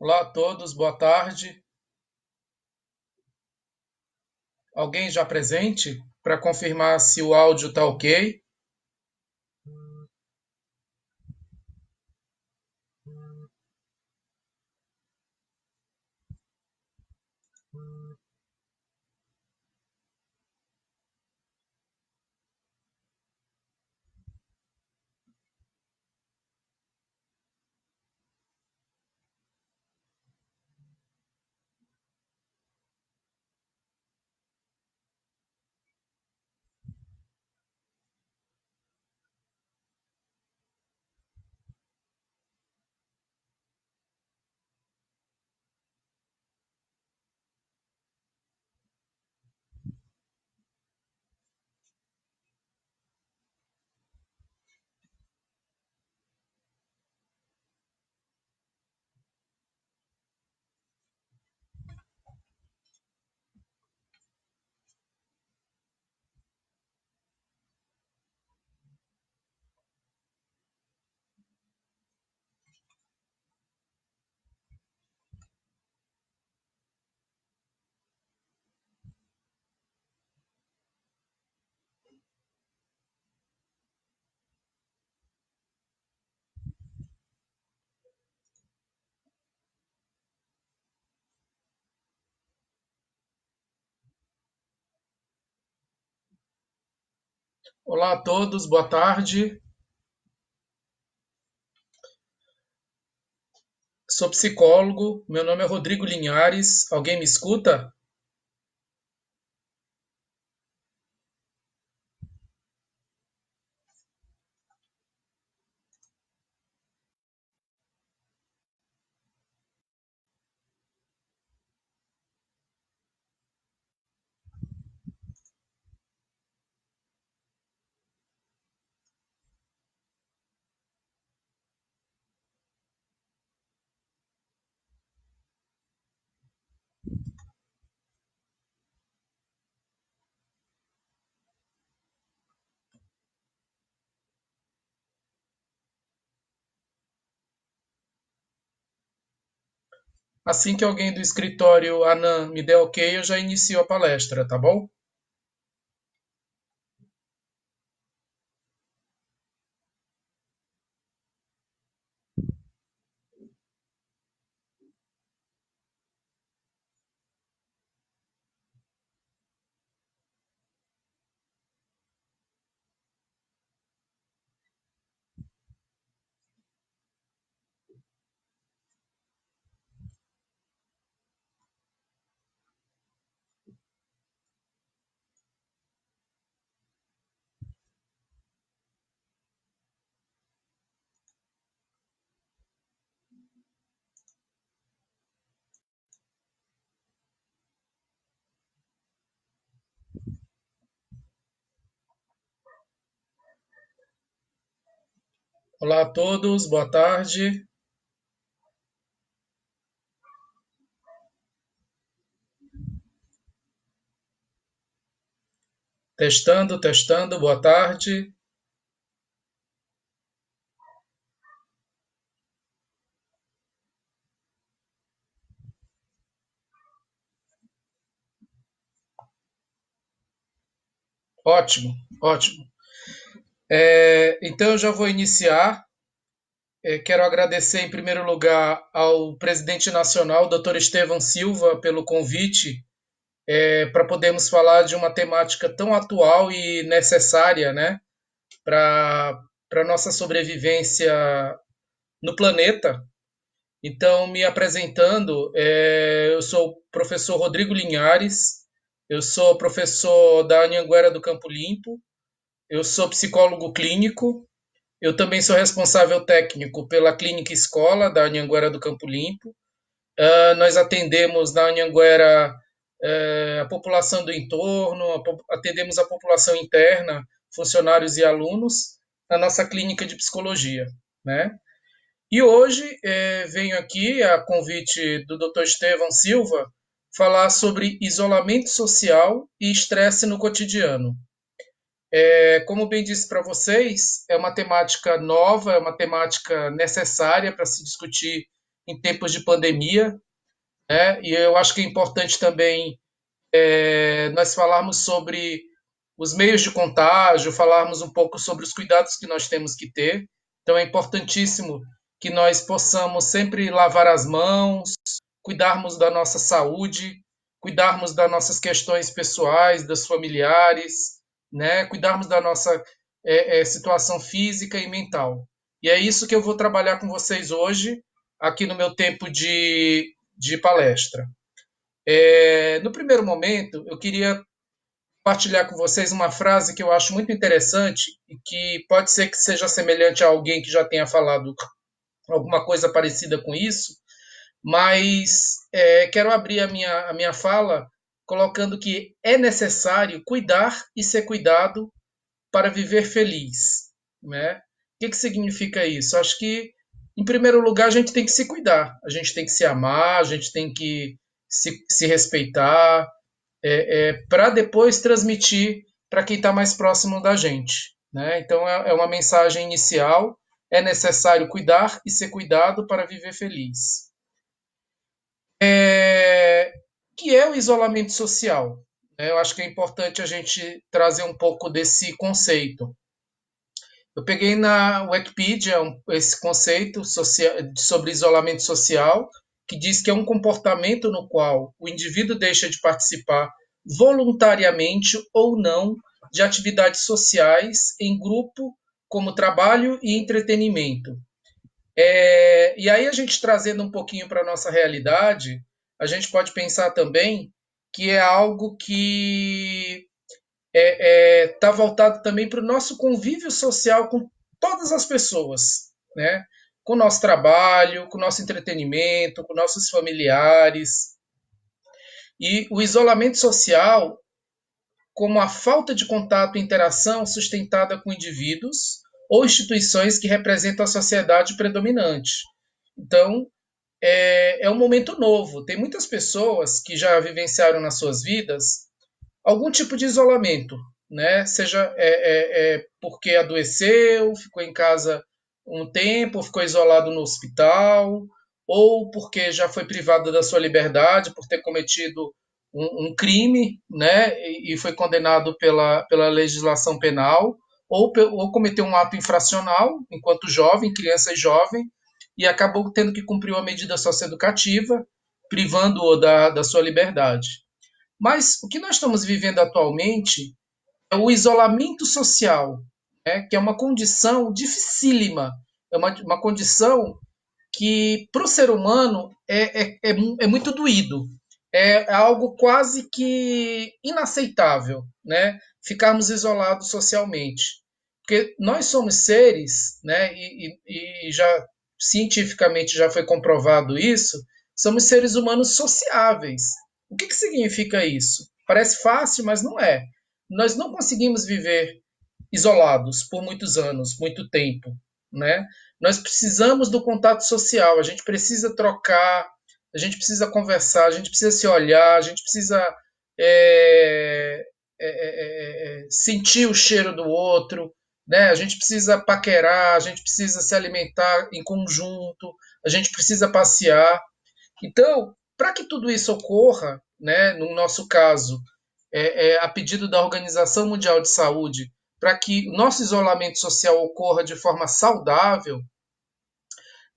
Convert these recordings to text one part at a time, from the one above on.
Olá a todos, boa tarde. Alguém já presente para confirmar se o áudio está ok? Olá a todos, boa tarde. Sou psicólogo, meu nome é Rodrigo Linhares. Alguém me escuta? Assim que alguém do escritório Anan me der ok, eu já inicio a palestra, tá bom? Olá a todos, boa tarde. Testando, testando, boa tarde. Ótimo, ótimo. Então eu já vou iniciar. Quero agradecer em primeiro lugar ao presidente nacional, Dr. Estevão Silva, pelo convite para podermos falar de uma temática tão atual e necessária, né, para a nossa sobrevivência no planeta. Então, me apresentando, eu sou o professor Rodrigo Linhares, eu sou professor da Anhanguera do Campo Limpo, eu sou psicólogo clínico, eu também sou responsável técnico pela clínica escola da Anhanguera do Campo Limpo. Nós atendemos na Anhanguera a população do entorno, atendemos a população interna, funcionários e alunos, na nossa clínica de psicologia, né? E hoje venho aqui, a convite do Dr. Estevão Silva, falar sobre isolamento social e estresse no cotidiano. Como bem disse para vocês, é uma temática nova, é uma temática necessária para se discutir em tempos de pandemia, né? E eu acho que é importante também nós falarmos sobre os meios de contágio, falarmos um pouco sobre os cuidados que nós temos que ter. Então é importantíssimo que nós possamos sempre lavar as mãos, cuidarmos da nossa saúde, cuidarmos das nossas questões pessoais, das familiares, né? Cuidarmos da nossa situação física e mental. E é isso que eu vou trabalhar com vocês hoje, aqui no meu tempo de palestra. No primeiro momento, eu queria compartilhar com vocês uma frase que eu acho muito interessante e que pode ser que seja semelhante a alguém que já tenha falado alguma coisa parecida com isso, mas quero abrir a minha fala colocando que é necessário cuidar e ser cuidado para viver feliz, né? O que significa isso? Acho que, em primeiro lugar, a gente tem que se cuidar, a gente tem que se amar, a gente tem que se respeitar, para depois transmitir para quem está mais próximo da gente, né? Então, é uma mensagem inicial, é necessário cuidar e ser cuidado para viver feliz. Que é o isolamento social? Eu acho que é importante a gente trazer um pouco desse conceito. Eu peguei na Wikipedia esse conceito sobre isolamento social, que diz que é um comportamento no qual o indivíduo deixa de participar voluntariamente ou não de atividades sociais em grupo, como trabalho e entretenimento. E aí a gente trazendo um pouquinho para a nossa realidade, a gente pode pensar também que é algo que está voltado também para o nosso convívio social com todas as pessoas, né? Com o nosso trabalho, com o nosso entretenimento, com nossos familiares. E o isolamento social, como a falta de contato e interação sustentada com indivíduos ou instituições que representam a sociedade predominante. Então, é um momento novo. Tem muitas pessoas que já vivenciaram nas suas vidas algum tipo de isolamento, né? Seja porque adoeceu, ficou em casa um tempo, ficou isolado no hospital, ou porque já foi privado da sua liberdade por ter cometido um crime, né? E foi condenado pela legislação penal, ou cometeu um ato infracional enquanto jovem, criança e jovem, e acabou tendo que cumprir uma medida socioeducativa, privando-o da sua liberdade. Mas o que nós estamos vivendo atualmente é o isolamento social, né, que é uma condição dificílima, é uma condição que para o ser humano é muito doído, é algo quase que inaceitável, né, ficarmos isolados socialmente. Porque nós somos seres, né, e já cientificamente já foi comprovado isso, somos seres humanos sociáveis. O que significa isso? Parece fácil, mas não é. Nós não conseguimos viver isolados por muitos anos, muito tempo, né? Nós precisamos do contato social, a gente precisa trocar, a gente precisa conversar, a gente precisa se olhar, a gente precisa é, sentir o cheiro do outro, né? A gente precisa paquerar, a gente precisa se alimentar em conjunto, a gente precisa passear. Então, para que tudo isso ocorra, né, no nosso caso, a pedido da Organização Mundial de Saúde, para que o nosso isolamento social ocorra de forma saudável,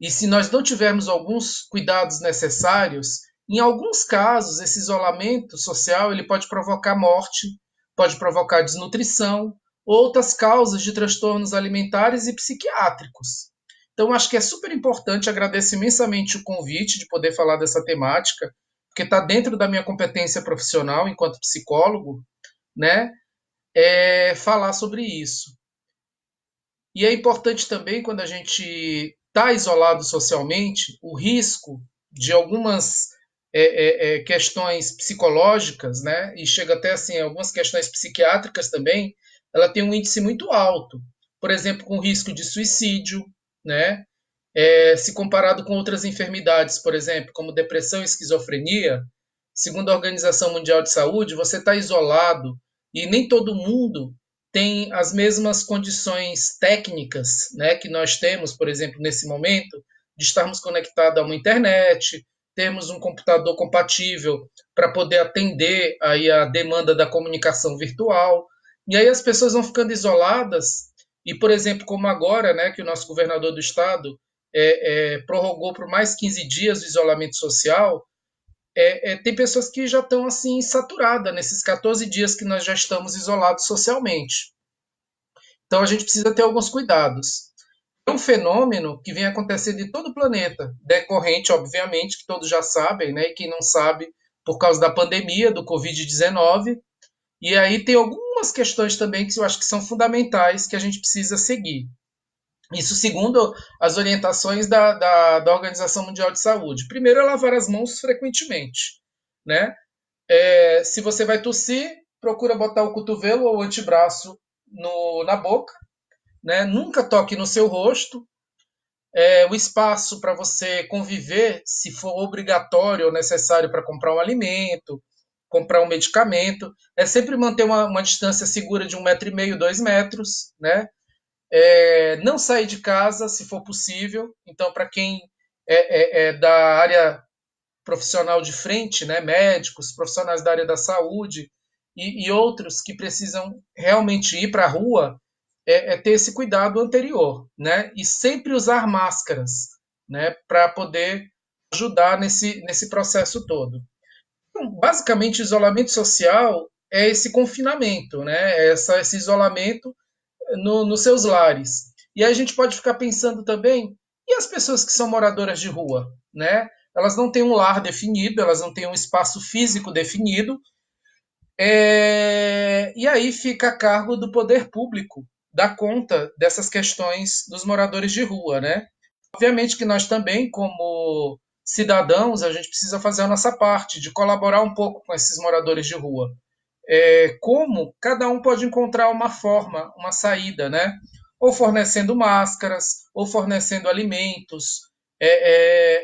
e se nós não tivermos alguns cuidados necessários, em alguns casos, esse isolamento social ele pode provocar morte, pode provocar desnutrição, outras causas de transtornos alimentares e psiquiátricos. Então, acho que é super importante, agradeço imensamente o convite de poder falar dessa temática, porque está dentro da minha competência profissional enquanto psicólogo, né? Falar sobre isso. E é importante também, quando a gente está isolado socialmente, o risco de algumas questões psicológicas, né, e chega até assim algumas questões psiquiátricas também, ela tem um índice muito alto, por exemplo, com risco de suicídio, né, se comparado com outras enfermidades, por exemplo, como depressão e esquizofrenia, segundo a Organização Mundial de Saúde, você está isolado e nem todo mundo tem as mesmas condições técnicas, né, que nós temos, por exemplo, nesse momento, de estarmos conectados a uma internet, termos um computador compatível para poder atender aí a demanda da comunicação virtual. E aí as pessoas vão ficando isoladas e, por exemplo, como agora, né, que o nosso governador do estado prorrogou por mais 15 dias o isolamento social, tem pessoas que já estão assim saturadas nesses 14 dias que nós já estamos isolados socialmente. Então a gente precisa ter alguns cuidados. É um fenômeno que vem acontecendo em todo o planeta, decorrente, obviamente, que todos já sabem, né? E quem não sabe, por causa da pandemia do Covid-19. E aí tem algumas questões também que eu acho que são fundamentais que a gente precisa seguir. Isso segundo as orientações da Organização Mundial de Saúde. Primeiro é lavar as mãos frequentemente, né? Se você vai tossir, procura botar o cotovelo ou o antebraço na boca, né? Nunca toque no seu rosto. O espaço para você conviver, se for obrigatório ou necessário para comprar um alimento, comprar um medicamento, é sempre manter uma distância segura de 1,5 m, 2 metros, né? Não sair de casa, se for possível. Então, para quem é da área profissional de frente, né, médicos, profissionais da área da saúde e outros que precisam realmente ir para a rua, ter esse cuidado anterior, né, e sempre usar máscaras, né, para poder ajudar nesse processo todo. Então, basicamente, o isolamento social é esse confinamento, né, esse isolamento nos seus lares. E aí a gente pode ficar pensando também, e as pessoas que são moradoras de rua, né? Elas não têm um lar definido, elas não têm um espaço físico definido, e aí fica a cargo do poder público dar conta dessas questões dos moradores de rua, né? Obviamente que nós também, como cidadãos, a gente precisa fazer a nossa parte de colaborar um pouco com esses moradores de rua. Como cada um pode encontrar uma forma, uma saída, né? Ou fornecendo máscaras, ou fornecendo alimentos.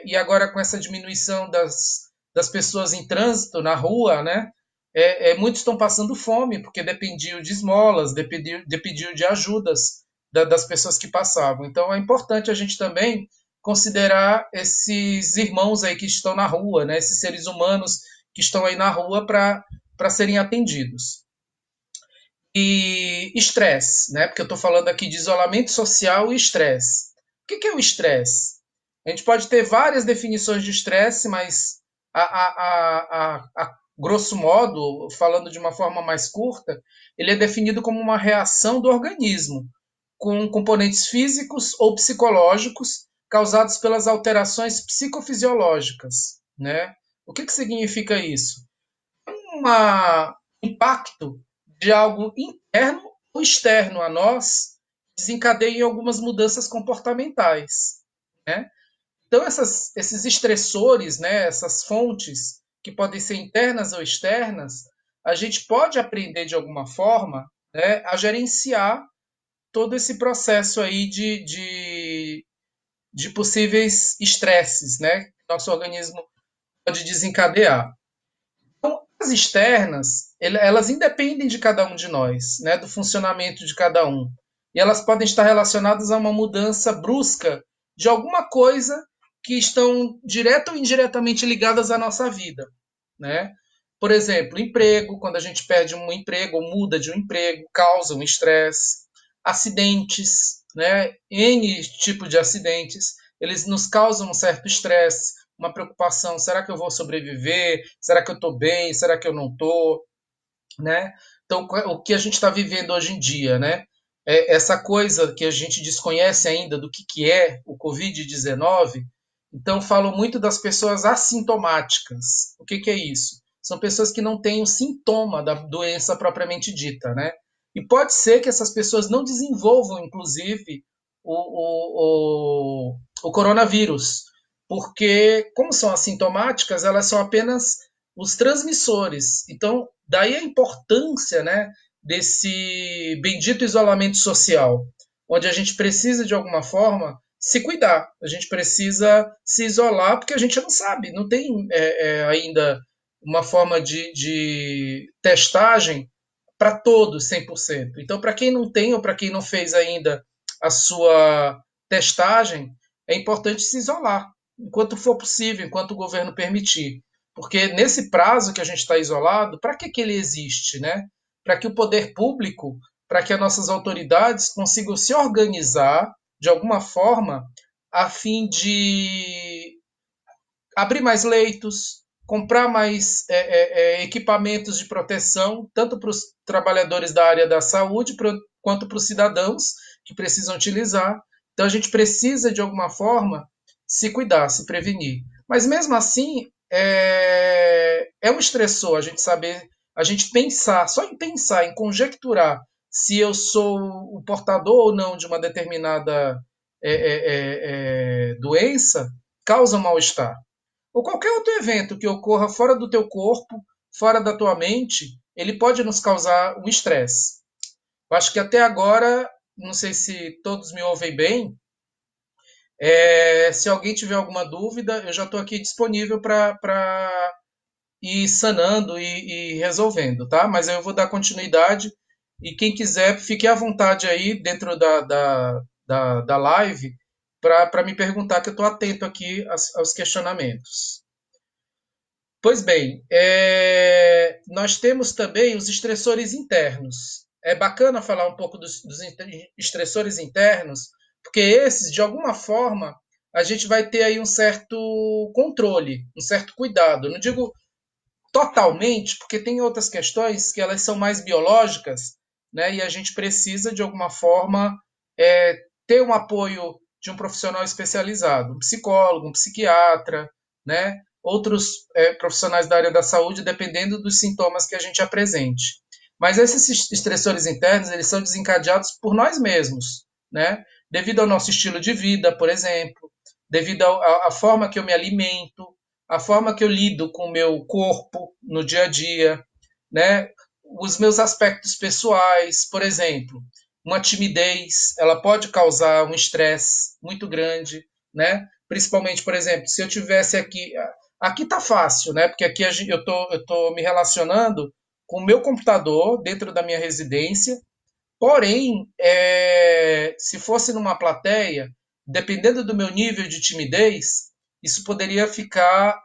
E agora com essa diminuição das pessoas em trânsito na rua, né? Muitos estão passando fome porque dependiam de esmolas, dependiam de ajudas das pessoas que passavam. Então é importante a gente também considerar esses irmãos aí que estão na rua, né? Esses seres humanos que estão aí na rua para serem atendidos. E estresse, né? Porque eu estou falando aqui de isolamento social e estresse. O que é o estresse? A gente pode ter várias definições de estresse, mas a grosso modo, falando de uma forma mais curta, ele é definido como uma reação do organismo com componentes físicos ou psicológicos causados pelas alterações psicofisiológicas, né? O que significa isso? Impacto de algo interno ou externo a nós desencadeia algumas mudanças comportamentais, né? Então esses estressores, né, essas fontes que podem ser internas ou externas, a gente pode aprender de alguma forma, né, a gerenciar todo esse processo aí de possíveis estresses, né, que nosso organismo pode desencadear. As externas, elas independem de cada um de nós, né, do funcionamento de cada um. E elas podem estar relacionadas a uma mudança brusca de alguma coisa que estão direta ou indiretamente ligadas à nossa vida, né? Por exemplo, emprego, quando a gente perde um emprego ou muda de um emprego, causa um estresse. Acidentes, né? N tipo de acidentes, eles nos causam um certo estresse, uma preocupação, será que eu vou sobreviver? Será que eu estou bem? Será que eu não estou? Né? Então, o que a gente está vivendo hoje em dia, né? Essa coisa que a gente desconhece ainda do que é o Covid-19, então falam muito das pessoas assintomáticas. O que é isso? São pessoas que não têm o sintoma da doença propriamente dita, né? E pode ser que essas pessoas não desenvolvam, inclusive, o coronavírus, porque, como são assintomáticas, elas são apenas os transmissores. Então, daí a importância, né, desse bendito isolamento social, onde a gente precisa, de alguma forma, se cuidar. A gente precisa se isolar porque a gente não sabe, não tem ainda uma forma de testagem para todos 100%. Então, para quem não tem ou para quem não fez ainda a sua testagem, é importante se isolar enquanto for possível, enquanto o governo permitir. Porque nesse prazo que a gente está isolado, para que ele existe? Né? Para que o poder público, para que as nossas autoridades consigam se organizar de alguma forma a fim de abrir mais leitos, comprar mais equipamentos de proteção, tanto para os trabalhadores da área da saúde quanto para os cidadãos que precisam utilizar. Então a gente precisa, de alguma forma, se cuidar, se prevenir. Mas mesmo assim, é um estressor a gente saber, a gente pensar, só em pensar, em conjecturar se eu sou o portador ou não de uma determinada doença, causa um mal-estar. Ou qualquer outro evento que ocorra fora do teu corpo, fora da tua mente, ele pode nos causar um estresse. Eu acho que até agora, não sei se todos me ouvem bem, se alguém tiver alguma dúvida, eu já estou aqui disponível para ir sanando e resolvendo, tá? Mas eu vou dar continuidade e quem quiser, fique à vontade aí dentro da live para me perguntar, que eu estou atento aqui aos questionamentos. Pois bem, nós temos também os estressores internos. É bacana falar um pouco dos estressores internos, porque esses, de alguma forma, a gente vai ter aí um certo controle, um certo cuidado. Eu não digo totalmente, porque tem outras questões que elas são mais biológicas, né? E a gente precisa, de alguma forma, ter um apoio de um profissional especializado, um psicólogo, um psiquiatra, né? Outros profissionais da área da saúde, dependendo dos sintomas que a gente apresente. Mas esses estressores internos, eles são desencadeados por nós mesmos, né? Devido ao nosso estilo de vida, por exemplo, devido à forma que eu me alimento, a forma que eu lido com o meu corpo no dia a dia, né? Os meus aspectos pessoais, por exemplo, uma timidez, ela pode causar um estresse muito grande, né? Principalmente, por exemplo, se eu tivesse aqui tá fácil, né? Porque aqui eu tô me relacionando com o meu computador dentro da minha residência. Porém, se fosse numa plateia, dependendo do meu nível de timidez, isso poderia ficar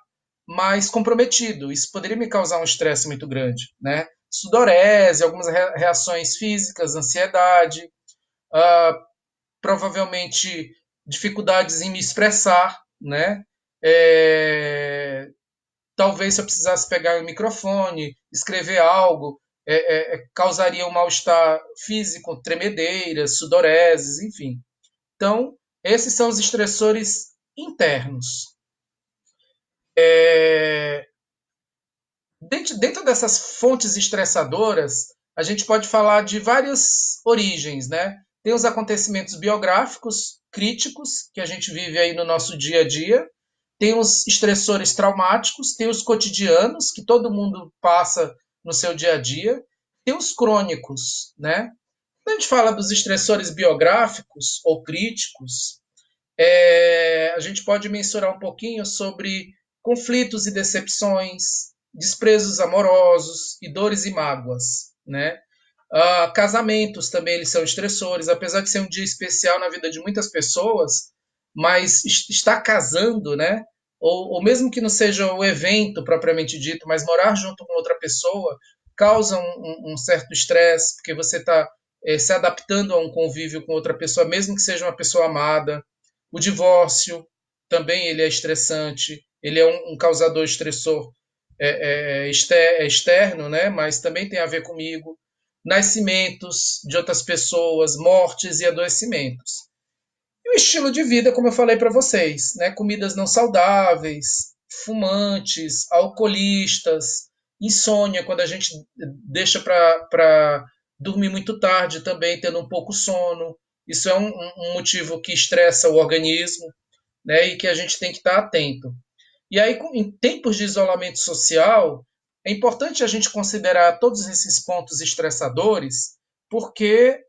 mais comprometido. Isso poderia me causar um estresse muito grande, né? Sudorese, algumas reações físicas, ansiedade, ah, provavelmente dificuldades em me expressar, né? É, talvez se eu precisasse pegar o microfone, escrever algo, causaria um mal-estar físico, tremedeiras, sudoreses, enfim. Então, esses são os estressores internos. É, dentro dessas fontes estressadoras, a gente pode falar de várias origens, né? Tem os acontecimentos biográficos, críticos, que a gente vive aí no nosso dia a dia. Tem os estressores traumáticos, tem os cotidianos, que todo mundo passa no seu dia a dia. Tem os crônicos, né? Quando a gente fala dos estressores biográficos ou críticos, a gente pode mensurar um pouquinho sobre conflitos e decepções, desprezos amorosos e dores e mágoas, né? Casamentos também eles são estressores, apesar de ser um dia especial na vida de muitas pessoas, mas estar casando, né? Ou mesmo que não seja o evento propriamente dito, mas morar junto com outra pessoa causa um certo estresse, porque você está se adaptando a um convívio com outra pessoa, mesmo que seja uma pessoa amada. O divórcio também ele é estressante, ele é um causador estressor externo, né? Mas também tem a ver comigo. Nascimentos de outras pessoas, mortes e adoecimentos. E o estilo de vida, como eu falei para vocês, né? Comidas não saudáveis, fumantes, alcoolistas, insônia, quando a gente deixa para dormir muito tarde também, tendo um pouco sono. Isso é um motivo que estressa o organismo. né, e que a gente tem que estar atento. E aí, em tempos de isolamento social, é importante a gente considerar todos esses pontos estressadores, porque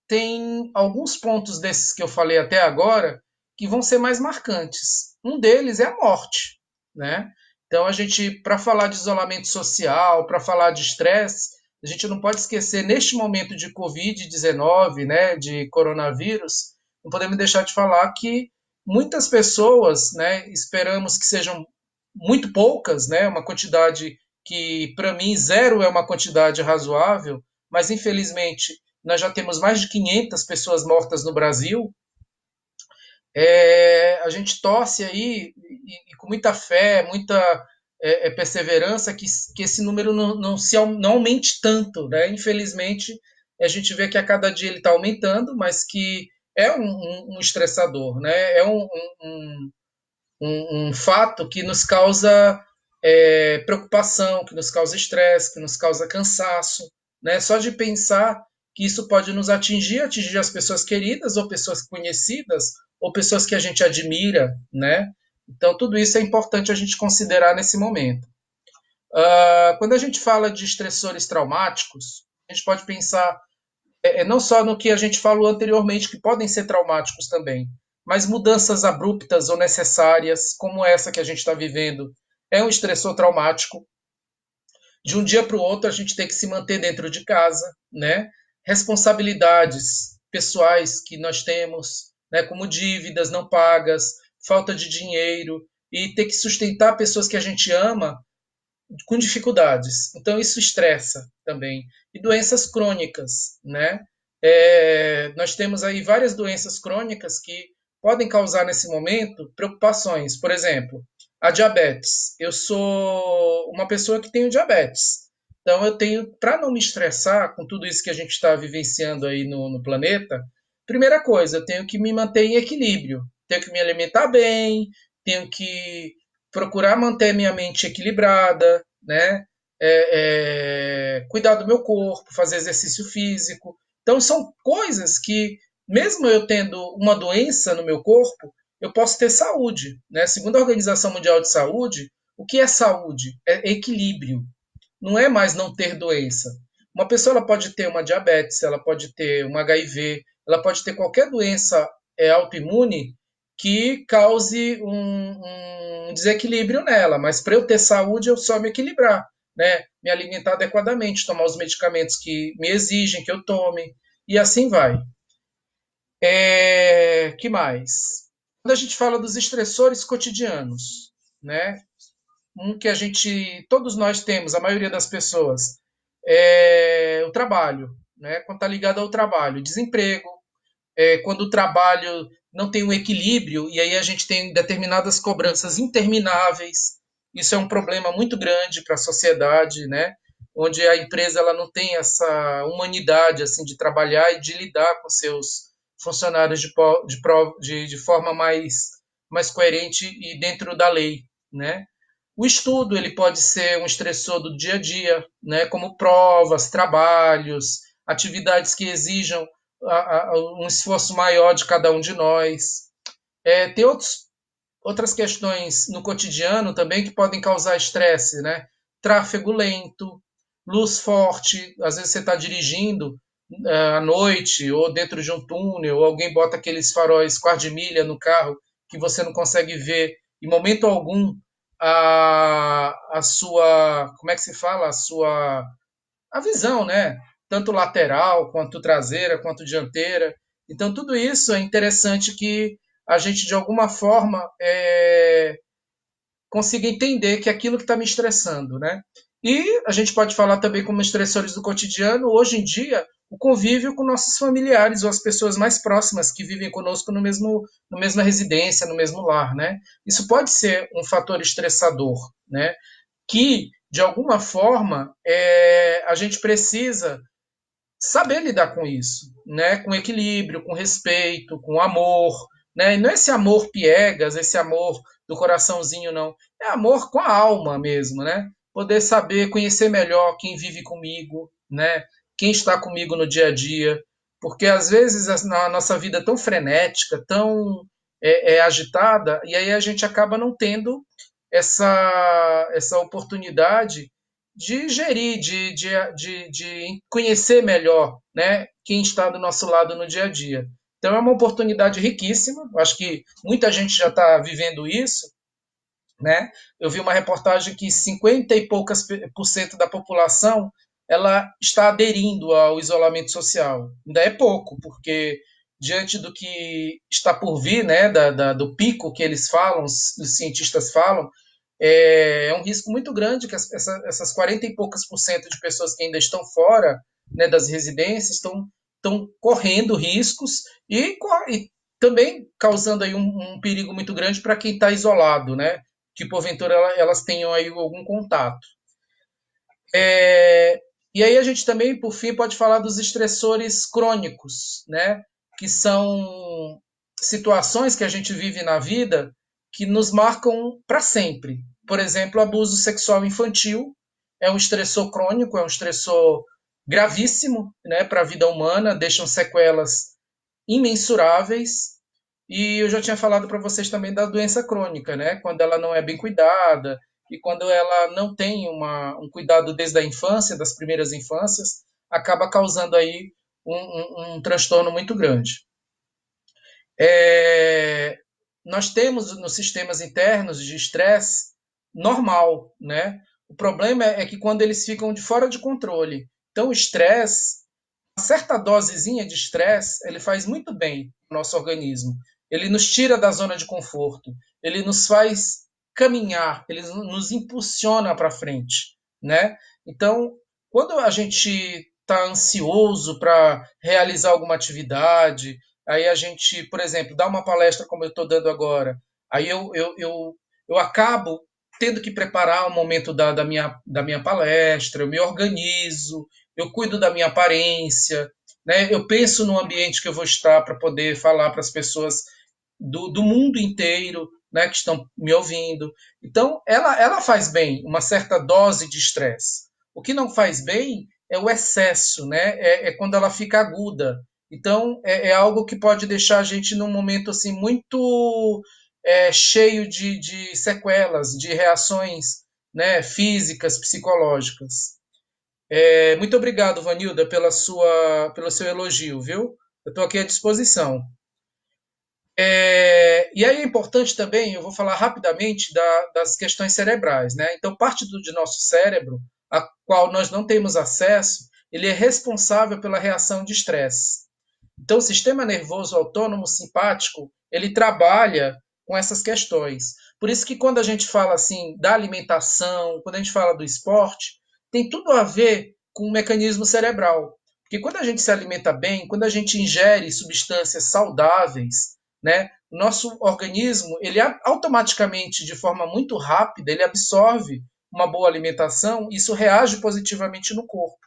tem alguns pontos desses que eu falei até agora que vão ser mais marcantes. Um deles é a morte, né? Então a gente, para falar de isolamento social, para falar de estresse, a gente não pode esquecer neste momento de Covid-19, né, de coronavírus, não podemos deixar de falar que muitas pessoas, né, esperamos que sejam muito poucas, né, uma quantidade que para mim zero é uma quantidade razoável, mas infelizmente nós já temos mais de 500 pessoas mortas no Brasil. A gente torce aí, e com muita fé, muita perseverança, que esse número não aumente tanto. Né? Infelizmente, a gente vê que a cada dia ele está aumentando, mas que é um estressador, né? É um fato que nos causa preocupação, que nos causa estresse, que nos causa cansaço, né? Só de pensar que isso pode nos atingir as pessoas queridas ou pessoas conhecidas ou pessoas que a gente admira, né? Então tudo isso é importante a gente considerar nesse momento. Quando a gente fala de estressores traumáticos, a gente pode pensar não só no que a gente falou anteriormente, que podem ser traumáticos também, mas mudanças abruptas ou necessárias, como essa que a gente está vivendo, é um estressor traumático. De um dia para o outro, a gente tem que se manter dentro de casa, né? Responsabilidades pessoais que nós temos, né? Como dívidas não pagas, falta de dinheiro, e ter que sustentar pessoas que a gente ama com dificuldades. Então isso estressa também. E doenças crônicas, né? Nós temos aí várias doenças crônicas que podem causar nesse momento preocupações. Por exemplo, a diabetes. Eu sou uma pessoa que tenho diabetes. Então eu tenho, para não me estressar com tudo isso que a gente está vivenciando aí no planeta, primeira coisa, eu tenho que me manter em equilíbrio. Tenho que me alimentar bem, tenho que procurar manter minha mente equilibrada, né? Cuidar do meu corpo, fazer exercício físico. Então são coisas que, mesmo eu tendo uma doença no meu corpo, eu posso ter saúde, né? Segundo a Organização Mundial de Saúde, o que é saúde? É equilíbrio. Não é mais não ter doença. Uma pessoa ela pode ter uma diabetes, ela pode ter um HIV, ela pode ter qualquer doença autoimune que cause um desequilíbrio nela. Mas para eu ter saúde, eu só me equilibrar, né? Me alimentar adequadamente, tomar os medicamentos que me exigem que eu tome, e assim vai. Que mais? Quando a gente fala dos estressores cotidianos, né? Um que a gente, todos nós temos, a maioria das pessoas, é o trabalho, né? Quando está ligado ao trabalho, desemprego, quando o trabalho não tem um equilíbrio e aí a gente tem determinadas cobranças intermináveis. Isso é um problema muito grande para a sociedade, né? Onde a empresa ela não tem essa humanidade assim de trabalhar e de lidar com seus funcionários de forma mais coerente e dentro da lei, né? O estudo ele pode ser um estressor do dia a dia, né? Como provas, trabalhos, atividades que exijam um esforço maior de cada um de nós. Tem outras questões no cotidiano também que podem causar estresse, né? Tráfego lento, luz forte, às vezes você está dirigindo à noite ou dentro de um túnel, ou alguém bota aqueles faróis quarto de milha no carro que você não consegue ver em momento algum a sua, como é que se fala? A visão, né? Tanto lateral, quanto traseira, quanto dianteira. Então, tudo isso é interessante que a gente, de alguma forma, consiga entender que é aquilo que está me estressando, né? E a gente pode falar também como estressores do cotidiano, hoje em dia, o convívio com nossos familiares ou as pessoas mais próximas que vivem conosco na mesma residência, no mesmo lar, né? Isso pode ser um fator estressador, né? Que, de alguma forma, a gente precisa saber lidar com isso, né? Com equilíbrio, com respeito, com amor, né? E não é esse amor piegas, esse amor do coraçãozinho, não. É amor com a alma mesmo, né? Poder saber, conhecer melhor quem vive comigo, né? Quem está comigo no dia a dia, porque às vezes na nossa vida tão frenética, tão é agitada, e aí a gente acaba não tendo essa oportunidade de gerir, de conhecer melhor, né, quem está do nosso lado no dia a dia. Então é uma oportunidade riquíssima, acho que muita gente já está vivendo isso, né? Eu vi uma reportagem que 50 e poucas por cento da população ela está aderindo ao isolamento social. Ainda é pouco, porque diante do que está por vir, né, do pico que eles falam, os cientistas falam, um risco muito grande que essas 40 e poucas por cento de pessoas que ainda estão fora, né, das residências estão correndo riscos e também causando aí um perigo muito grande para quem está isolado, né? Que porventura elas tenham aí algum contato. E aí a gente também, por fim, pode falar dos estressores crônicos, né? Que são situações que a gente vive na vida que nos marcam para sempre. Por exemplo, abuso sexual infantil é um estressor crônico, é um estressor gravíssimo, né, para a vida humana, deixam sequelas imensuráveis. E eu já tinha falado para vocês também da doença crônica, né? Quando ela não é bem cuidada e quando ela não tem um cuidado desde a infância, das primeiras infâncias, acaba causando aí um transtorno muito grande. É, nós temos nos sistemas internos de estresse normal, né? O problema é que quando eles ficam de fora de controle. Então, o estresse, uma certa dosezinha de estresse, ele faz muito bem para o nosso organismo. Ele nos tira da zona de conforto, ele nos faz caminhar, ele nos impulsiona para frente, né? Então, quando a gente está ansioso para realizar alguma atividade, aí a gente, por exemplo, dá uma palestra como eu estou dando agora, aí eu acabo tendo que preparar o momento da minha palestra, eu me organizo, eu cuido da minha aparência, né? Eu penso no ambiente que eu vou estar para poder falar para as pessoas do mundo inteiro, né, que estão me ouvindo. Então, ela faz bem uma certa dose de estresse. O que não faz bem é o excesso, né? É quando ela fica aguda. Então, é algo que pode deixar a gente num momento assim muito cheio de sequelas, de reações, né, físicas, psicológicas. Muito obrigado, Vanilda, pelo seu elogio, viu? Eu estou aqui à disposição. E aí é importante também, eu vou falar rapidamente das questões cerebrais, né? Então, parte de nosso cérebro, a qual nós não temos acesso, ele é responsável pela reação de estresse. Então, o sistema nervoso autônomo simpático, ele trabalha com essas questões. Por isso que quando a gente fala assim da alimentação, quando a gente fala do esporte, tem tudo a ver com o mecanismo cerebral. Porque quando a gente se alimenta bem, quando a gente ingere substâncias saudáveis, né, o nosso organismo, ele automaticamente, de forma muito rápida, ele absorve uma boa alimentação, isso reage positivamente no corpo.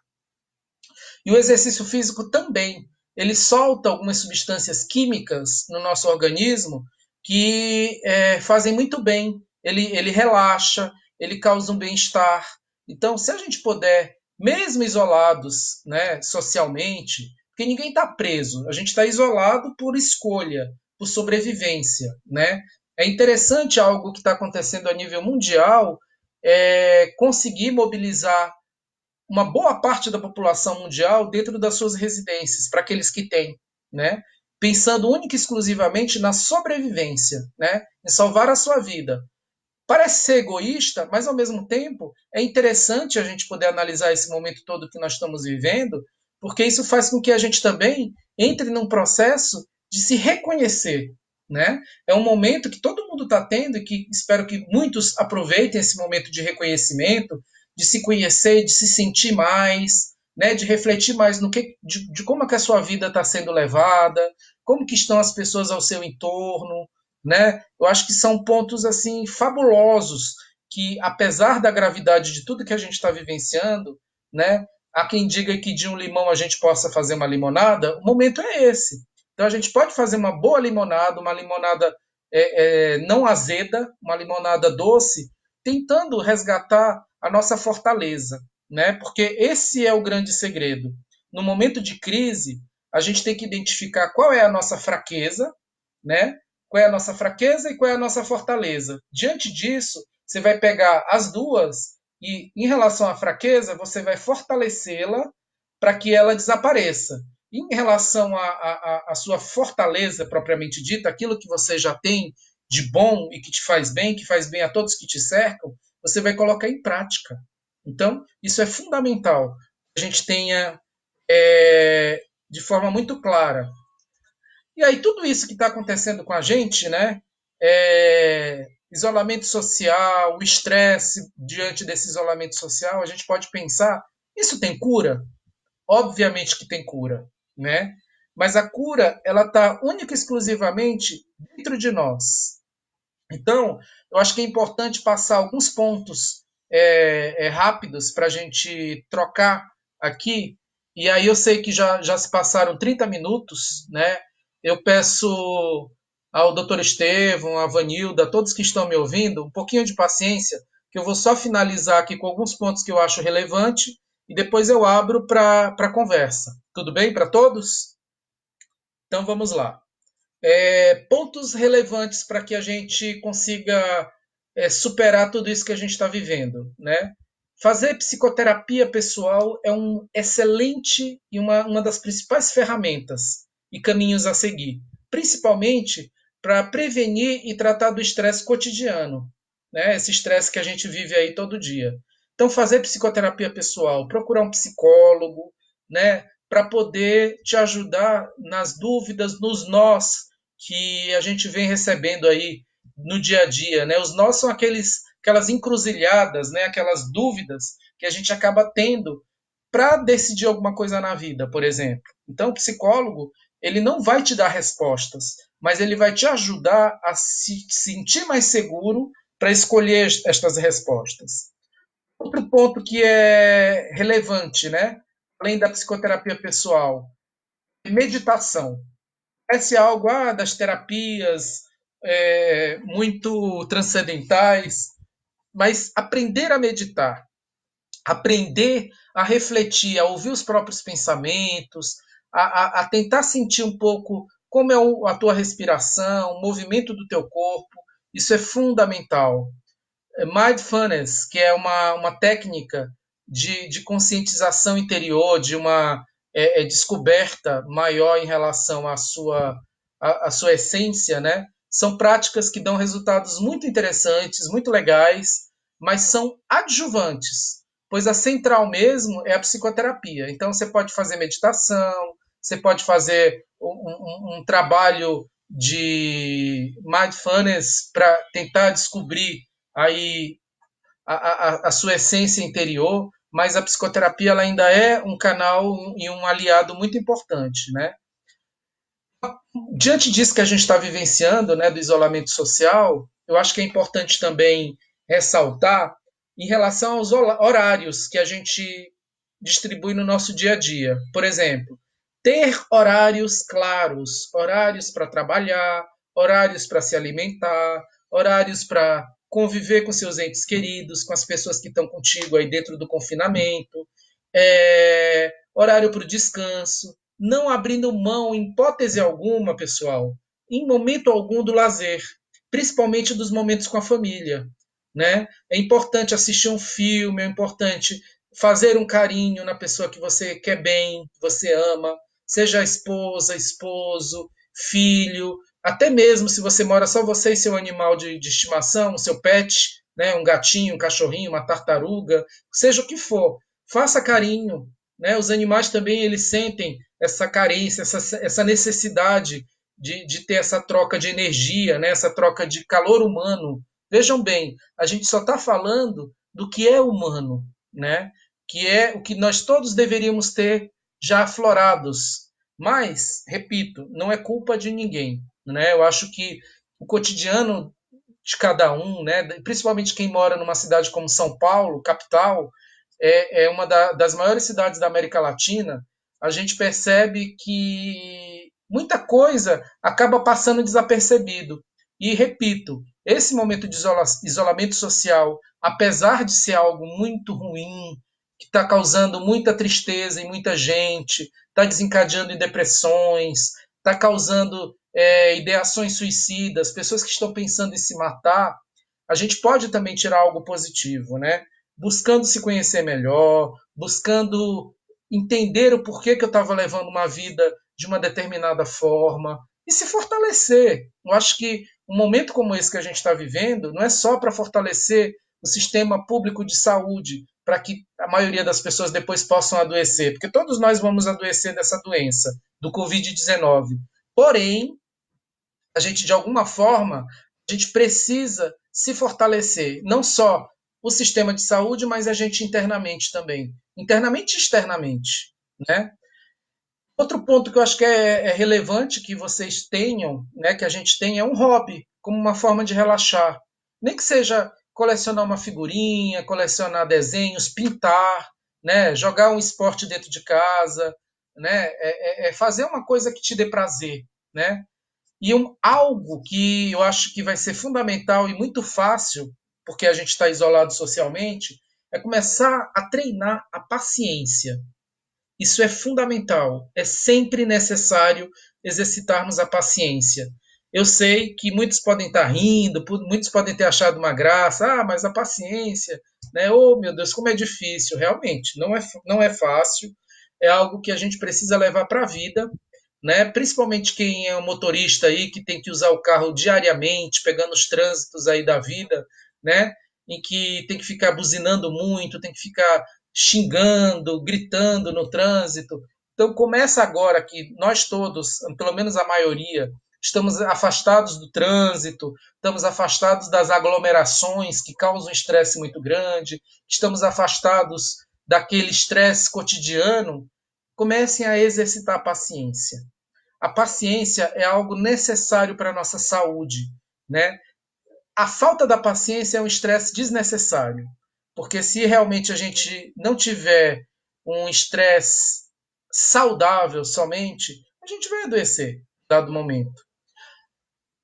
E o exercício físico também, ele solta algumas substâncias químicas no nosso organismo que fazem muito bem. Ele relaxa, ele causa um bem-estar. Então, se a gente puder, mesmo isolados, né, socialmente, porque ninguém está preso, a gente está isolado por escolha, por sobrevivência, né? É interessante algo que está acontecendo a nível mundial, conseguir mobilizar uma boa parte da população mundial dentro das suas residências, para aqueles que têm, né? Pensando única e exclusivamente na sobrevivência, né? Em salvar a sua vida. Parece ser egoísta, mas ao mesmo tempo é interessante a gente poder analisar esse momento todo que nós estamos vivendo, porque isso faz com que a gente também entre num processo de se reconhecer, né? É um momento que todo mundo está tendo e que espero que muitos aproveitem esse momento de reconhecimento, de se conhecer, de se sentir mais, né? De refletir mais de como é que a sua vida está sendo levada, como que estão as pessoas ao seu entorno, né? Eu acho que são pontos assim fabulosos que, apesar da gravidade de tudo que a gente está vivenciando, né? Há quem diga que de um limão a gente possa fazer uma limonada. O momento é esse. Então a gente pode fazer uma limonada não azeda, uma limonada doce, tentando resgatar a nossa fortaleza, né? Porque esse é o grande segredo. No momento de crise, a gente tem que identificar qual é a nossa fraqueza, né? qual é a nossa fraqueza e qual é a nossa fortaleza. Diante disso, você vai pegar as duas e, em relação à fraqueza, você vai fortalecê-la para que ela desapareça. Em relação à sua fortaleza propriamente dita, aquilo que você já tem de bom e que te faz bem, que faz bem a todos que te cercam, você vai colocar em prática. Então, isso é fundamental. Que a gente tenha de forma muito clara. E aí, tudo isso que está acontecendo com a gente, né? Isolamento social, o estresse diante desse isolamento social, a gente pode pensar, isso tem cura? Obviamente que tem cura, né? Mas a cura, ela está única e exclusivamente dentro de nós. Então, eu acho que é importante passar alguns pontos rápidos para a gente trocar aqui. E aí eu sei que já se passaram 30 minutos, né? Eu peço ao doutor Estevão, à Vanilda, a todos que estão me ouvindo, um pouquinho de paciência, que eu vou só finalizar aqui com alguns pontos que eu acho relevante e depois eu abro para conversa. Tudo bem para todos? Então vamos lá. Pontos relevantes para que a gente consiga superar tudo isso que a gente está vivendo, né? Fazer psicoterapia pessoal é um excelente e uma das principais ferramentas e caminhos a seguir, principalmente para prevenir e tratar do estresse cotidiano, né? Esse estresse que a gente vive aí todo dia. Então, fazer psicoterapia pessoal, procurar um psicólogo, né? Para poder te ajudar nas dúvidas, nos nós que a gente vem recebendo aí no dia a dia, né? Os nós são aquelas encruzilhadas, né? Aquelas dúvidas que a gente acaba tendo para decidir alguma coisa na vida, por exemplo. Então, o psicólogo, ele não vai te dar respostas, mas ele vai te ajudar a se sentir mais seguro para escolher estas respostas. Outro ponto que é relevante, né? Além da psicoterapia pessoal, meditação. Parece algo das terapias muito transcendentais, mas aprender a meditar, aprender a refletir, a ouvir os próprios pensamentos, a tentar sentir um pouco como é a tua respiração, o movimento do teu corpo, isso é fundamental. Mindfulness, que é uma técnica de conscientização interior, de uma descoberta maior em relação à sua essência, né? São práticas que dão resultados muito interessantes, muito legais, mas são adjuvantes, pois a central mesmo é a psicoterapia. Então você pode fazer meditação, você pode fazer um trabalho de mindfulness para tentar descobrir aí a sua essência interior, mas a psicoterapia ela ainda é um canal e um aliado muito importante, né? Diante disso que a gente está vivenciando, né, do isolamento social, eu acho que é importante também ressaltar em relação aos horários que a gente distribui no nosso dia a dia. Por exemplo, ter horários claros, horários para trabalhar, horários para se alimentar, horários para conviver com seus entes queridos, com as pessoas que estão contigo aí dentro do confinamento, horário para o descanso, não abrindo mão, em hipótese alguma, pessoal, em momento algum do lazer, principalmente dos momentos com a família. Né? É importante assistir um filme, é importante fazer um carinho na pessoa que você quer bem, que você ama, seja a esposa, esposo, filho, até mesmo se você mora só você e seu animal de estimação, seu pet, né, um gatinho, um cachorrinho, uma tartaruga, seja o que for, faça carinho. Né? Os animais também eles sentem essa carência, essa necessidade de ter essa troca de energia, né? Essa troca de calor humano. Vejam bem, a gente só está falando do que é humano, né? Que é o que nós todos deveríamos ter já aflorados. Mas, repito, não é culpa de ninguém. Né? Eu acho que o cotidiano de cada um, né? Principalmente quem mora numa cidade como São Paulo, capital, é uma das maiores cidades da América Latina, a gente percebe que muita coisa acaba passando desapercebido. E repito, esse momento de isolamento social, apesar de ser algo muito ruim, que está causando muita tristeza em muita gente, está desencadeando em depressões, está causando ideações suicidas, pessoas que estão pensando em se matar, a gente pode também tirar algo positivo, né? Buscando se conhecer melhor, buscando entender o porquê que eu estava levando uma vida de uma determinada forma e se fortalecer. Eu acho que um momento como esse que a gente está vivendo não é só para fortalecer o sistema público de saúde, para que a maioria das pessoas depois possam adoecer, porque todos nós vamos adoecer dessa doença, do Covid-19. Porém, a gente, de alguma forma, a gente precisa se fortalecer, não só o sistema de saúde, mas a gente internamente também, internamente e externamente, né? Outro ponto que eu acho que é relevante que vocês tenham, né, que a gente tenha, é um hobby, como uma forma de relaxar. Nem que seja colecionar uma figurinha, colecionar desenhos, pintar, né, jogar um esporte dentro de casa, né, fazer uma coisa que te dê prazer, né? E algo que eu acho que vai ser fundamental e muito fácil, porque a gente está isolado socialmente, é começar a treinar a paciência. Isso é fundamental. É sempre necessário exercitarmos a paciência. Eu sei que muitos podem estar rindo, muitos podem ter achado uma graça, mas a paciência, né? Oh, meu Deus, como é difícil. Realmente, não é fácil. É algo que a gente precisa levar para a vida, né? Principalmente quem é um motorista aí que tem que usar o carro diariamente, pegando os trânsitos aí da vida, né? Em que tem que ficar buzinando muito, tem que ficar xingando, gritando no trânsito. Então começa agora que nós todos, pelo menos a maioria, estamos afastados do trânsito, estamos afastados das aglomerações que causam estresse muito grande, estamos afastados daquele estresse cotidiano. Comecem a exercitar a paciência. A paciência é algo necessário para a nossa saúde, né? A falta da paciência é um estresse desnecessário, porque se realmente a gente não tiver um estresse saudável somente, a gente vai adoecer, dado momento.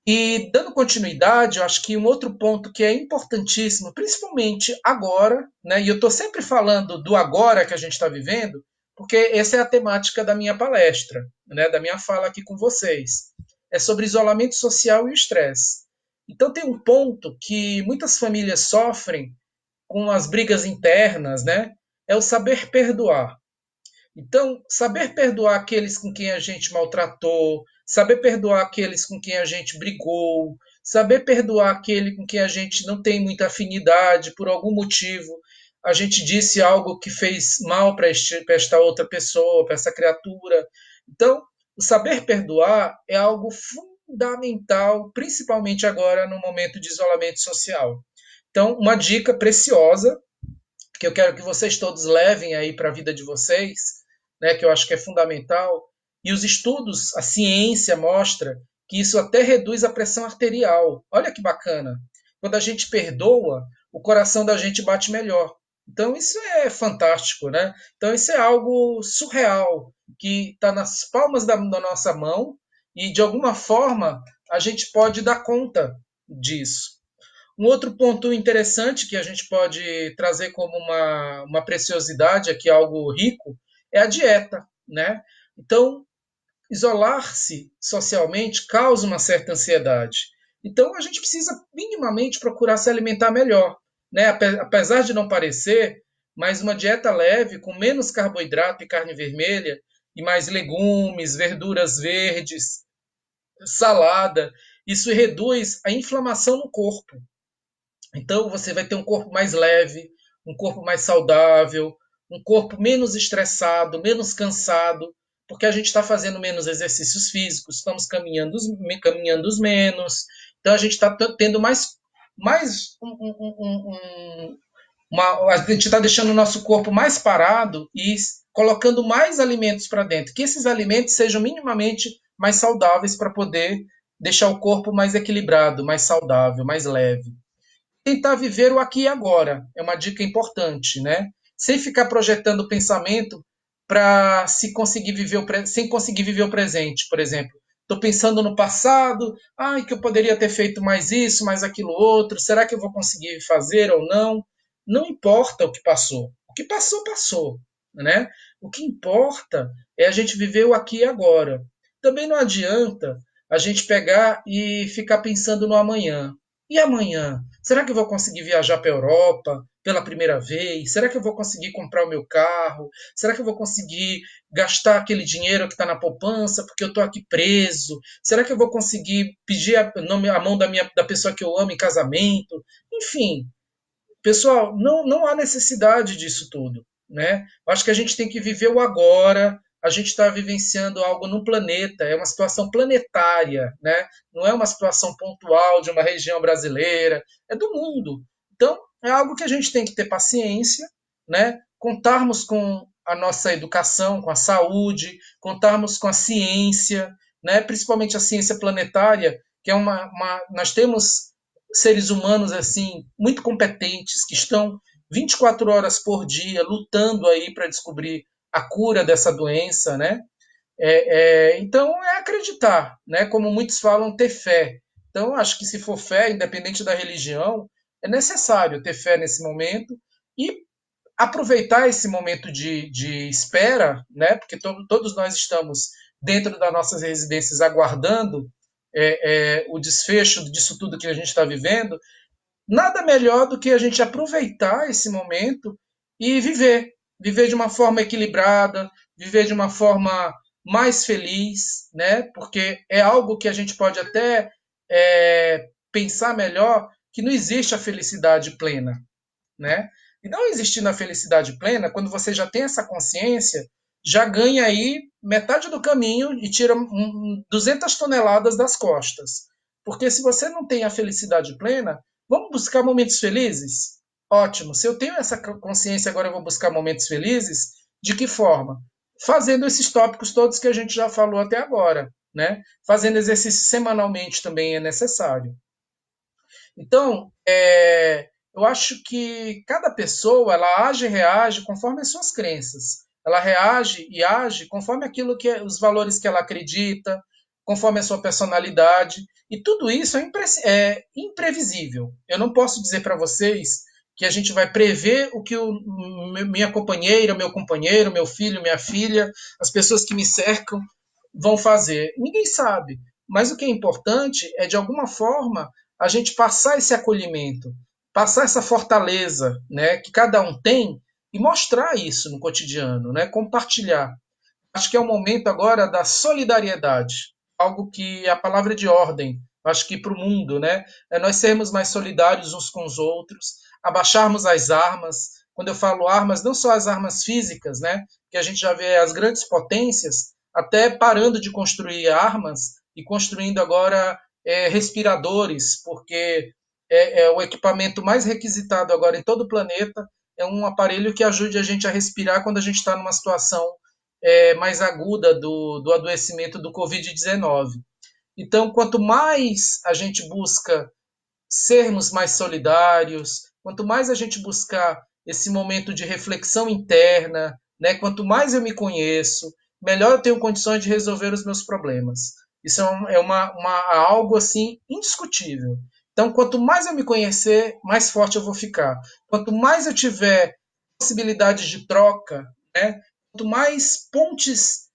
E dando continuidade, eu acho que um outro ponto que é importantíssimo, principalmente agora, né, e eu estou sempre falando do agora que a gente está vivendo, porque essa é a temática da minha palestra, né, da minha fala aqui com vocês. É sobre isolamento social e o estresse. Então tem um ponto que muitas famílias sofrem com as brigas internas, né? É o saber perdoar. Então, saber perdoar aqueles com quem a gente maltratou, saber perdoar aqueles com quem a gente brigou, saber perdoar aquele com quem a gente não tem muita afinidade por algum motivo, a gente disse algo que fez mal para esta outra pessoa, para essa criatura. Então, o saber perdoar é algo fundamental, principalmente agora no momento de isolamento social. Então, uma dica preciosa que eu quero que vocês todos levem aí para a vida de vocês, né, que eu acho que é fundamental. E os estudos, a ciência mostra que isso até reduz a pressão arterial. Olha que bacana. Quando a gente perdoa, o coração da gente bate melhor. Então isso é fantástico, né? Então isso é algo surreal, que está nas palmas da nossa mão e de alguma forma a gente pode dar conta disso. Um outro ponto interessante que a gente pode trazer como uma preciosidade aqui, algo rico, é a dieta, né? Então, isolar-se socialmente causa uma certa ansiedade. Então, a gente precisa minimamente procurar se alimentar melhor, né? Apesar de não parecer, mas uma dieta leve, com menos carboidrato e carne vermelha, e mais legumes, verduras verdes, salada, isso reduz a inflamação no corpo. Então você vai ter um corpo mais leve, um corpo mais saudável, um corpo menos estressado, menos cansado, porque a gente está fazendo menos exercícios físicos, estamos caminhando menos, então a gente está tendo mais a gente está deixando o nosso corpo mais parado e colocando mais alimentos para dentro, que esses alimentos sejam minimamente mais saudáveis para poder deixar o corpo mais equilibrado, mais saudável, mais leve. Tentar viver o aqui e agora é uma dica importante, né? Sem ficar projetando o pensamento para se conseguir viver sem conseguir viver o presente, por exemplo. Estou pensando no passado, que eu poderia ter feito mais isso, mais aquilo outro, será que eu vou conseguir fazer ou não? Não importa o que passou. O que passou, passou, né? O que importa é a gente viver o aqui e agora. Também não adianta a gente pegar e ficar pensando no amanhã. E amanhã? Será que eu vou conseguir viajar para a Europa pela primeira vez? Será que eu vou conseguir comprar o meu carro? Será que eu vou conseguir gastar aquele dinheiro que está na poupança porque eu estou aqui preso? Será que eu vou conseguir pedir a mão da pessoa que eu amo em casamento? Enfim, pessoal, não há necessidade disso tudo, né? Eu acho que a gente tem que viver o agora. A gente está vivenciando algo no planeta, é uma situação planetária, né? Não é uma situação pontual de uma região brasileira, é do mundo. Então, é algo que a gente tem que ter paciência, né? Contarmos com a nossa educação, com a saúde, contarmos com a ciência, né? Principalmente a ciência planetária, que é nós temos seres humanos assim muito competentes que estão 24 horas por dia lutando aí para descobrir a cura dessa doença, né? Então é acreditar, né? Como muitos falam, ter fé. Então acho que se for fé, independente da religião, é necessário ter fé nesse momento e aproveitar esse momento de espera, né? Porque todos nós estamos dentro das nossas residências aguardando o desfecho disso tudo que a gente está vivendo. Nada melhor do que a gente aproveitar esse momento e viver de uma forma equilibrada, viver de uma forma mais feliz, né? Porque é algo que a gente pode até pensar melhor que não existe a felicidade plena, né? E não existindo a felicidade plena, quando você já tem essa consciência, já ganha aí metade do caminho e tira 200 toneladas das costas. Porque se você não tem a felicidade plena, vamos buscar momentos felizes? Ótimo. Se eu tenho essa consciência, agora eu vou buscar momentos felizes, de que forma? Fazendo esses tópicos todos que a gente já falou até agora, né? Fazendo exercício semanalmente também é necessário. Então, eu acho que cada pessoa ela age e reage conforme as suas crenças. Ela reage e age conforme aquilo que os valores que ela acredita, conforme a sua personalidade. E tudo isso é imprevisível. Eu não posso dizer para vocês que a gente vai prever o que minha companheira, meu companheiro, meu filho, minha filha, as pessoas que me cercam vão fazer. Ninguém sabe. Mas o que é importante é, de alguma forma, a gente passar esse acolhimento, passar essa fortaleza, né, que cada um tem e mostrar isso no cotidiano, né, compartilhar. Acho que é o momento agora da solidariedade, algo que é a palavra de ordem, acho que para o mundo, né, é nós sermos mais solidários uns com os outros, abaixarmos as armas. Quando eu falo armas, não só as armas físicas, né, que a gente já vê as grandes potências até parando de construir armas e construindo agora respiradores, porque é o equipamento mais requisitado agora em todo o planeta. É um aparelho que ajude a gente a respirar quando a gente está numa situação mais aguda do adoecimento do Covid-19. Então, quanto mais a gente busca sermos mais solidários, quanto mais a gente buscar esse momento de reflexão interna, né, quanto mais eu me conheço, melhor eu tenho condições de resolver os meus problemas. Isso algo assim indiscutível. Então, quanto mais eu me conhecer, mais forte eu vou ficar. Quanto mais eu tiver possibilidades de troca, né, quanto mais pontes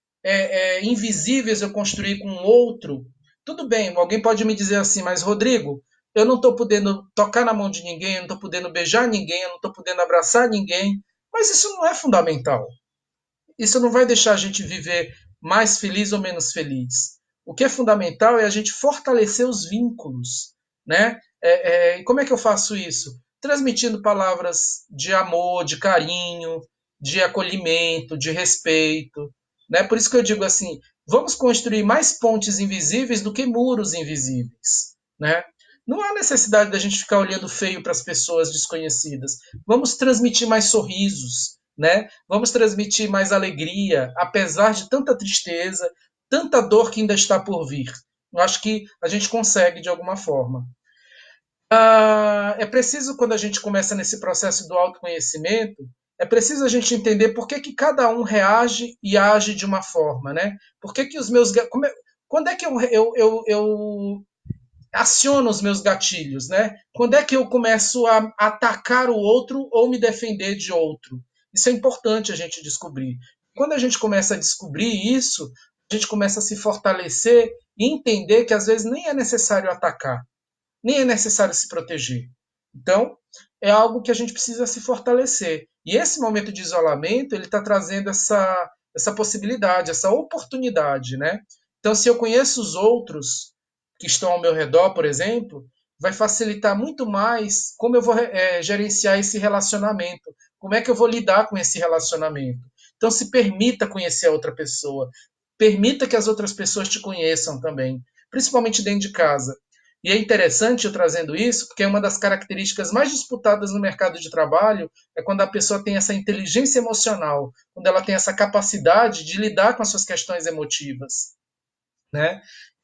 invisíveis eu construir com o outro, tudo bem, alguém pode me dizer assim, mas Rodrigo, eu não estou podendo tocar na mão de ninguém, eu não estou podendo beijar ninguém, eu não estou podendo abraçar ninguém, mas isso não é fundamental. Isso não vai deixar a gente viver mais feliz ou menos feliz. O que é fundamental é a gente fortalecer os vínculos, né? E como é que eu faço isso? Transmitindo palavras de amor, de carinho, de acolhimento, de respeito, né? Por isso que eu digo assim, vamos construir mais pontes invisíveis do que muros invisíveis, né? Não há necessidade da gente ficar olhando feio para as pessoas desconhecidas. Vamos transmitir mais sorrisos, né? Vamos transmitir mais alegria, apesar de tanta tristeza, tanta dor que ainda está por vir. Eu acho que a gente consegue de alguma forma. É preciso, quando a gente começa nesse processo do autoconhecimento, é preciso a gente entender por que, que cada um reage e age de uma forma, né? Por que, que os meus. Quando é que eu aciono os meus gatilhos, né? Quando é que eu começo a atacar o outro ou me defender de outro? Isso é importante a gente descobrir. Quando a gente começa a descobrir isso, a gente começa a se fortalecer e entender que às vezes nem é necessário atacar, nem é necessário se proteger. Então, é algo que a gente precisa se fortalecer. E esse momento de isolamento, ele está trazendo essa possibilidade, essa oportunidade, né? Então, se eu conheço os outros que estão ao meu redor, por exemplo, vai facilitar muito mais como eu vou gerenciar esse relacionamento, como é que eu vou lidar com esse relacionamento. Então, se permita conhecer a outra pessoa, permita que as outras pessoas te conheçam também, principalmente dentro de casa. E é interessante eu trazendo isso, porque uma das características mais disputadas no mercado de trabalho é quando a pessoa tem essa inteligência emocional, quando ela tem essa capacidade de lidar com as suas questões emotivas, né?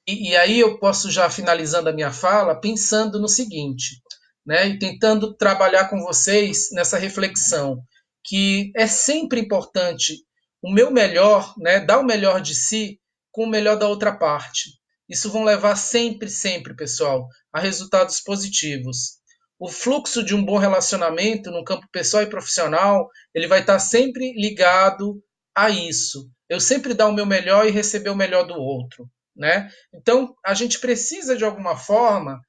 E aí eu posso já finalizando a minha fala pensando no seguinte, né? E tentando trabalhar com vocês nessa reflexão, que é sempre importante o meu melhor, né? Dar o melhor de si com o melhor da outra parte. Isso vão levar sempre, sempre, pessoal, a resultados positivos. O fluxo de um bom relacionamento no campo pessoal e profissional, ele vai estar sempre ligado a isso. Eu sempre dar o meu melhor e receber o melhor do outro, né? Então, a gente precisa, de alguma forma,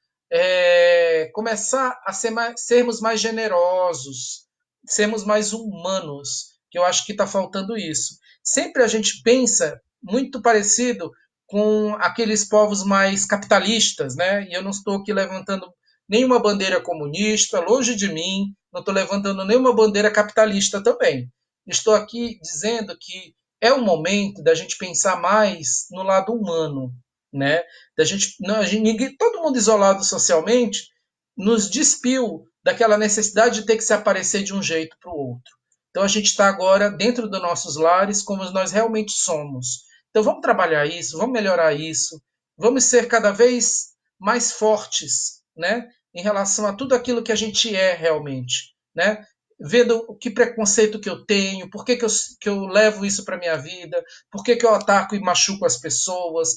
começar a sermos mais generosos, sermos mais humanos, que eu acho que está faltando isso. Sempre a gente pensa muito parecido com aqueles povos mais capitalistas, né? E eu não estou aqui levantando nenhuma bandeira comunista, longe de mim, não estou levantando nenhuma bandeira capitalista também. Estou aqui dizendo que é o momento da gente pensar mais no lado humano, né? Da gente, não, ninguém, todo mundo isolado socialmente nos despiu daquela necessidade de ter que se aparecer de um jeito para o outro. Então a gente está agora dentro dos nossos lares como nós realmente somos. Então vamos trabalhar isso, vamos melhorar isso, vamos ser cada vez mais fortes, né? Em relação a tudo aquilo que a gente é realmente, né? Vendo o que preconceito que eu tenho, por que eu levo isso para minha vida, por que eu ataco e machuco as pessoas.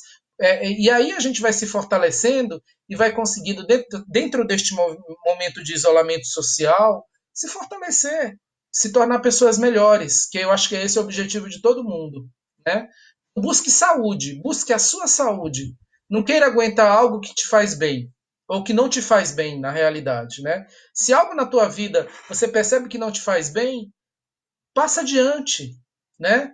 E aí a gente vai se fortalecendo e vai conseguindo, dentro deste momento de isolamento social, se fortalecer, se tornar pessoas melhores, que eu acho que esse é o objetivo de todo mundo. Né? Busque saúde, busque a sua saúde. Não queira aguentar algo que te faz bem ou que não te faz bem na realidade, né? Se algo na tua vida você percebe que não te faz bem, passa adiante, né?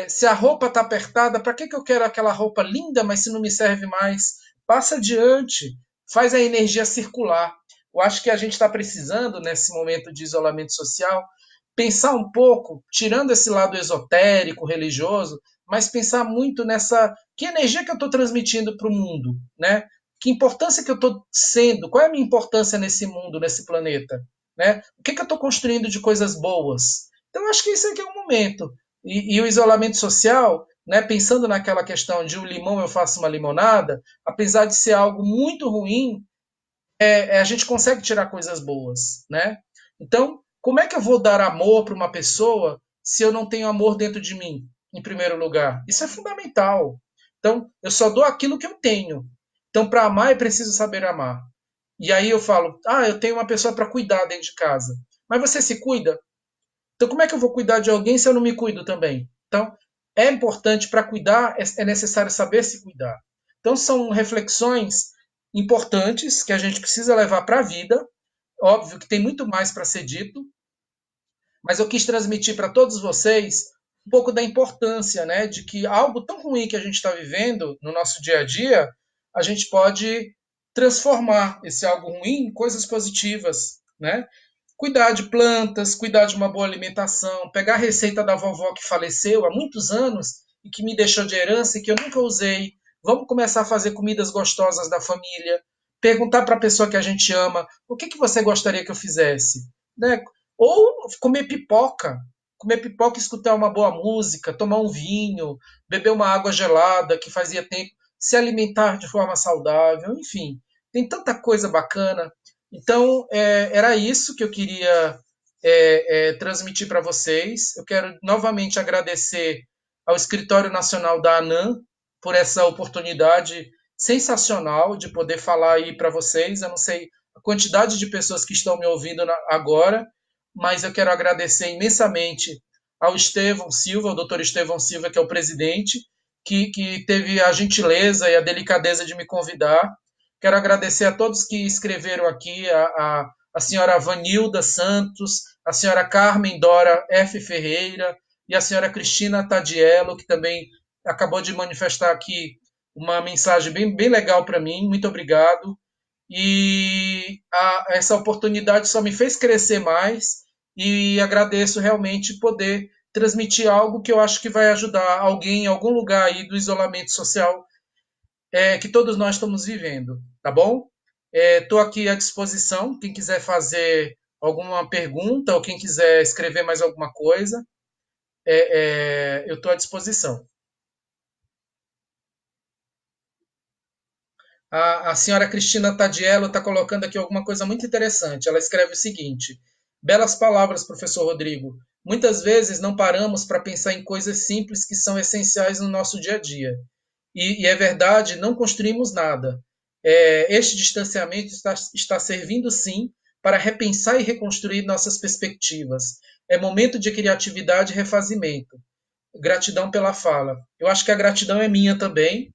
Se a roupa está apertada, para que eu quero aquela roupa linda, mas se não me serve mais? Passa adiante, faz a energia circular. Eu acho que a gente está precisando, nesse momento de isolamento social, pensar um pouco, tirando esse lado esotérico, religioso, mas pensar muito nessa que energia que eu estou transmitindo para o mundo, né? Que importância que eu estou sendo? Qual é a minha importância nesse mundo, nesse planeta? Né? O que eu estou construindo de coisas boas? Então, eu acho que esse aqui é o momento. E o isolamento social, né, pensando naquela questão de um limão eu faço uma limonada, apesar de ser algo muito ruim, a gente consegue tirar coisas boas. Né? Então, como é que eu vou dar amor para uma pessoa se eu não tenho amor dentro de mim, em primeiro lugar? Isso é fundamental. Então, eu só dou aquilo que eu tenho. Então, para amar, é preciso saber amar. E aí eu falo, eu tenho uma pessoa para cuidar dentro de casa. Mas você se cuida? Então como é que eu vou cuidar de alguém se eu não me cuido também? Então é importante para cuidar, é necessário saber se cuidar. Então são reflexões importantes que a gente precisa levar para a vida. Óbvio que tem muito mais para ser dito, mas eu quis transmitir para todos vocês um pouco da importância, né, de que algo tão ruim que a gente está vivendo no nosso dia a dia, a gente pode transformar esse algo ruim em coisas positivas, né? Cuidar de plantas, cuidar de uma boa alimentação, pegar a receita da vovó que faleceu há muitos anos e que me deixou de herança e que eu nunca usei. Vamos começar a fazer comidas gostosas da família. Perguntar para a pessoa que a gente ama, o que você gostaria que eu fizesse? Né? Ou comer pipoca, escutar uma boa música, tomar um vinho, beber uma água gelada que fazia tempo, se alimentar de forma saudável, enfim, tem tanta coisa bacana. Então, era isso que eu queria transmitir para vocês. Eu quero novamente agradecer ao Escritório Nacional da ANAM por essa oportunidade sensacional de poder falar aí para vocês. Eu não sei a quantidade de pessoas que estão me ouvindo agora, mas eu quero agradecer imensamente ao Estevão Silva, ao doutor Estevão Silva, que é o presidente, que teve a gentileza e a delicadeza de me convidar. Quero agradecer a todos que escreveram aqui, a senhora Vanilda Santos, a senhora Carmen Dora F. Ferreira e a senhora Cristina Tadiello, que também acabou de manifestar aqui uma mensagem bem legal para mim. Muito obrigado. E essa oportunidade só me fez crescer mais e agradeço realmente poder transmitir algo que eu acho que vai ajudar alguém em algum lugar aí do isolamento social que todos nós estamos vivendo, tá bom? Estou aqui à disposição, quem quiser fazer alguma pergunta ou quem quiser escrever mais alguma coisa, eu estou à disposição. A senhora Cristina Tadiello está colocando aqui alguma coisa muito interessante. Ela escreve o seguinte: belas palavras, professor Rodrigo. Muitas vezes não paramos para pensar em coisas simples que são essenciais no nosso dia a dia. E é verdade, não construímos nada. Este distanciamento está servindo, sim, para repensar e reconstruir nossas perspectivas. É momento de criatividade e refazimento. Gratidão pela fala. Eu acho que a gratidão é minha também,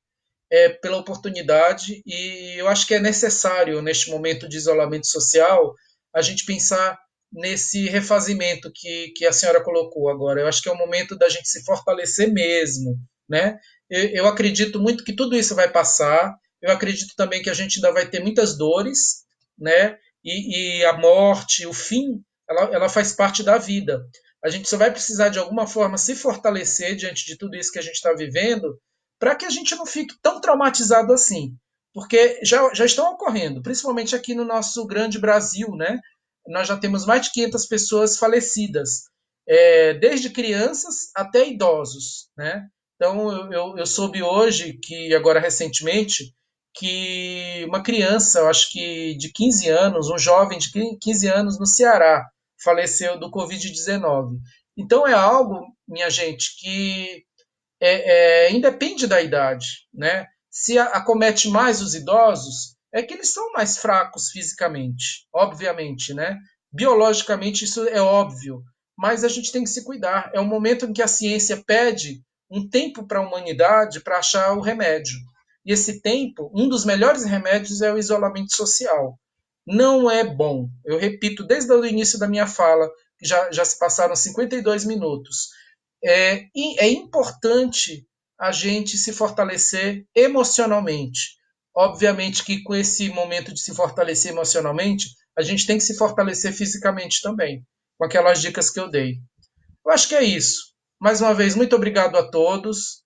pela oportunidade, e eu acho que é necessário, neste momento de isolamento social, a gente pensar nesse refazimento que a senhora colocou agora. Eu acho que é o momento da gente se fortalecer mesmo, né? Eu acredito muito que tudo isso vai passar, eu acredito também que a gente ainda vai ter muitas dores, né? E a morte, o fim, ela faz parte da vida. A gente só vai precisar, de alguma forma, se fortalecer diante de tudo isso que a gente está vivendo, para que a gente não fique tão traumatizado assim. Porque já estão ocorrendo, principalmente aqui no nosso grande Brasil, né? Nós já temos mais de 500 pessoas falecidas, desde crianças até idosos, né? Então, eu soube hoje, que agora recentemente, que uma criança, eu acho que de 15 anos, um jovem de 15 anos no Ceará, faleceu do Covid-19. Então, é algo, minha gente, que independe da idade, né? Se acomete mais os idosos, é que eles são mais fracos fisicamente, obviamente, né? Biologicamente isso é óbvio, mas a gente tem que se cuidar. É um momento em que a ciência pede um tempo para a humanidade para achar o remédio. E esse tempo, um dos melhores remédios é o isolamento social. Não é bom. Eu repito desde o início da minha fala, que já se passaram 52 minutos. E é importante a gente se fortalecer emocionalmente. Obviamente que com esse momento de se fortalecer emocionalmente, a gente tem que se fortalecer fisicamente também, com aquelas dicas que eu dei. Eu acho que é isso. Mais uma vez, muito obrigado a todos.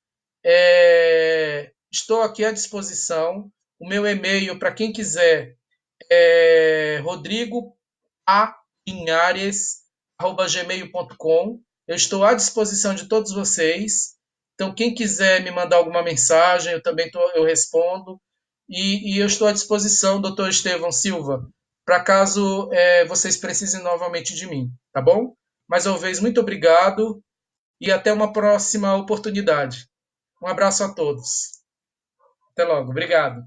Estou aqui à disposição. O meu e-mail, para quem quiser, é rodrigoapinhares@gmail.com. Eu estou à disposição de todos vocês. Então, quem quiser me mandar alguma mensagem, eu respondo. E eu estou à disposição, doutor Estevão Silva, para caso vocês precisem novamente de mim, tá bom? Mais uma vez, muito obrigado e até uma próxima oportunidade. Um abraço a todos. Até logo. Obrigado.